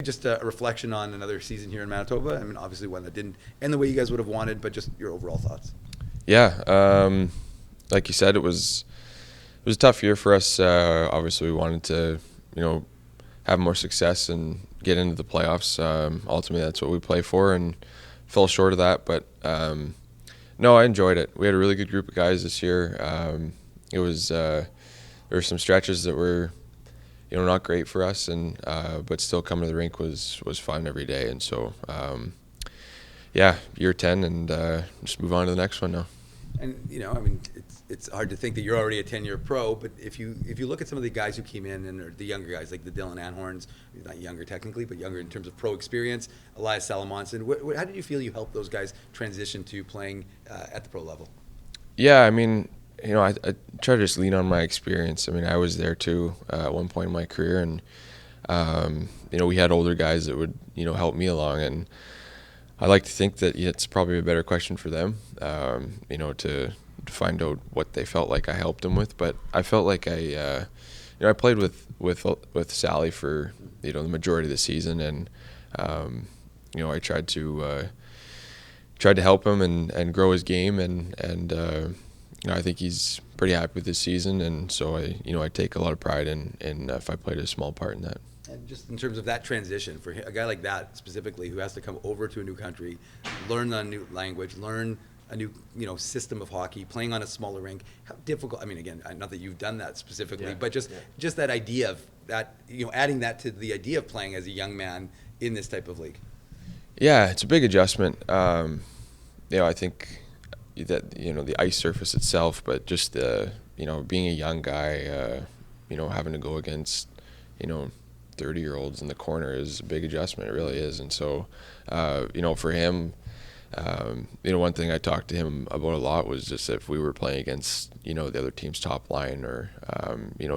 just a reflection on another season here in Manitoba. I mean, obviously one that didn't end the way you guys would have wanted, but just your overall thoughts. Yeah, like you said, it was a tough year for us. Obviously, we wanted to, have more success and get into the playoffs. Ultimately, that's what we play for, and fell short of that. But no, I enjoyed it. We had a really good group of guys this year. It was there were some stretches that were, not great for us, and but still coming to the rink was fun every day. And so, yeah, year 10, and just move on to the next one now. And I mean, it's hard to think that you're already a 10-year pro, but if you look at some of the guys who came in and are the younger guys, like the Dylan Anhorns, not younger technically, but younger in terms of pro experience, Elias Salamonson, how did you feel you helped those guys transition to playing at the pro level? Yeah, I mean, I try to just lean on my experience. I mean, I was there too at one point in my career, and we had older guys that would help me along, and I like to think that it's probably a better question for them, to find out what they felt like I helped them with. But I felt like I played with Sally for the majority of the season, and I tried to help him and grow his game, and I think he's pretty happy with this season, and so I take a lot of pride in if I played a small part in that. And just in terms of that transition, for a guy like that specifically, who has to come over to a new country, learn a new language, learn a new system of hockey, playing on a smaller rink, how difficult? I mean, again, not that you've done that specifically, but just that idea of that, adding that to the idea of playing as a young man in this type of league. Yeah, it's a big adjustment. I think that the ice surface itself, but just being a young guy, having to go against 30-year-olds in the corner is a big adjustment. It really is. And so, for him, one thing I talked to him about a lot was just if we were playing against, the other team's top line, or,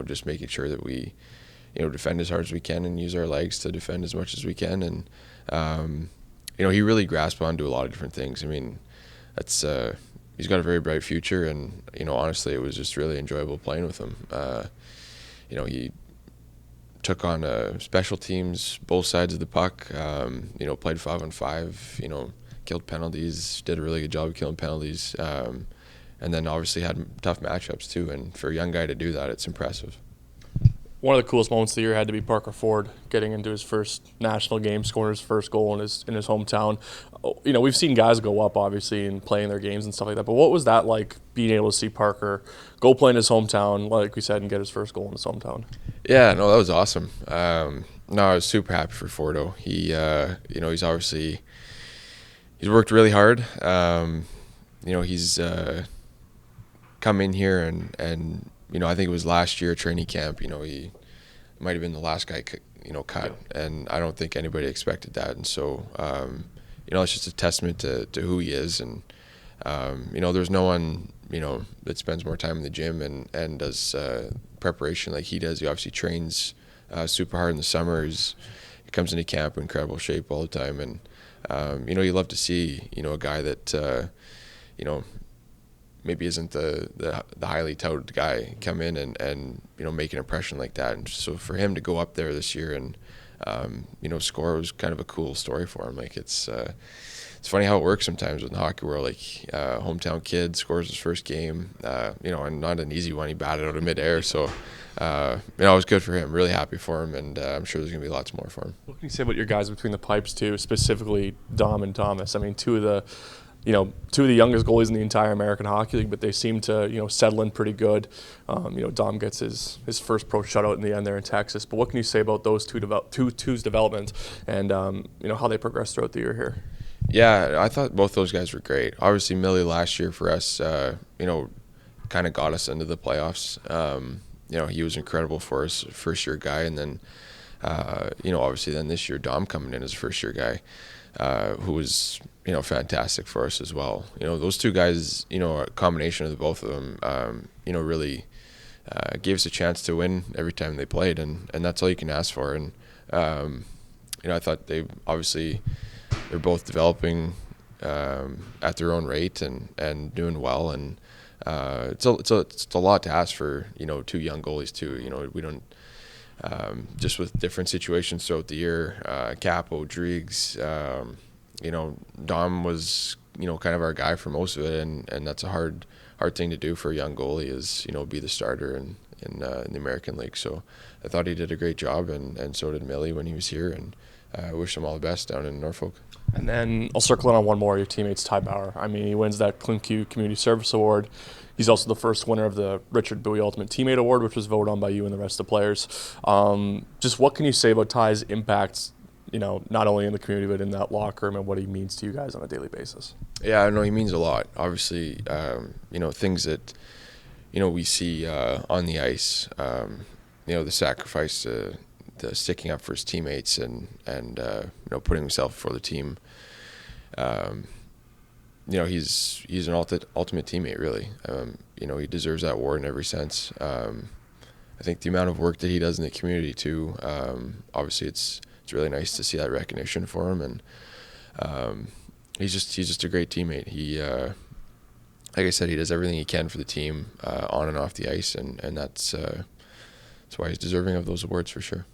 just making sure that we, defend as hard as we can and use our legs to defend as much as we can. And, he really grasped onto a lot of different things. I mean, that's, he's got a very bright future, and, honestly, it was just really enjoyable playing with him. He took on special teams, both sides of the puck, played 5-on-5, killed penalties, did a really good job of killing penalties, and then obviously had tough matchups too. And for a young guy to do that, it's impressive. One of the coolest moments of the year had to be Parker Ford getting into his first national game, scoring his first goal in his hometown. We've seen guys go up, obviously, and playing their games and stuff like that, but what was that like, being able to see Parker go play in his hometown, like we said, and get his first goal in his hometown? Yeah, no, that was awesome. I was super happy for Fordo. He, he's obviously, he's worked really hard. He's come in here and I think it was last year training camp, he might have been the last guy, cut, and I don't think anybody expected that. And so, it's just a testament to who he is. And, there's no one, that spends more time in the gym and does preparation like he does. He obviously trains super hard in the summer. He comes into camp in incredible shape all the time. And, you love to see, a guy that, maybe isn't the highly touted guy come in and make an impression like that. And so for him to go up there this year and score was kind of a cool story for him. Like it's funny how it works sometimes in the hockey world. Like hometown kid scores his first game, and not an easy one. He batted out of midair. So it was good for him. Really happy for him, and I'm sure there's gonna be lots more for him. What can you say about your guys between the pipes too, specifically Dom and Thomas? I mean, two of the youngest goalies in the entire American Hockey League, but they seem to, settle in pretty good. Dom gets his first pro shutout in the end there in Texas. But what can you say about those two's development and, how they progressed throughout the year here? Yeah, I thought both those guys were great. Obviously, Millie last year for us, kind of got us into the playoffs. He was incredible for us, first-year guy. And then, obviously then this year, Dom coming in as a first-year guy. Who was, fantastic for us as well. Those two guys, a combination of the both of them, really gave us a chance to win every time they played, and that's all you can ask for. And, I thought they're both developing at their own rate and doing well. And it's a lot to ask for, two young goalies too. We don't just with different situations throughout the year. Capo, Driggs, Dom was, kind of our guy for most of it, and that's a hard thing to do for a young goalie is, be the starter in the American League. So I thought he did a great job, and so did Millie when he was here, and I wish him all the best down in Norfolk. And then I'll circle in on one more, your teammate's Ty Bauer. I mean, he wins that Klimke Community Service Award. He's also the first winner of the Richard Bowie Ultimate Teammate Award, which was voted on by you and the rest of the players. Just what can you say about Ty's impact, not only in the community but in that locker room, and what he means to you guys on a daily basis? Yeah, I know he means a lot. Obviously, things that, we see on the ice, the sacrifice to sticking up for his teammates and putting himself before the team. He's an ultimate teammate, really. He deserves that award in every sense. I think the amount of work that he does in the community too. Obviously, it's really nice to see that recognition for him, and he's just a great teammate. He, like I said, he does everything he can for the team on and off the ice, and that's why he's deserving of those awards for sure.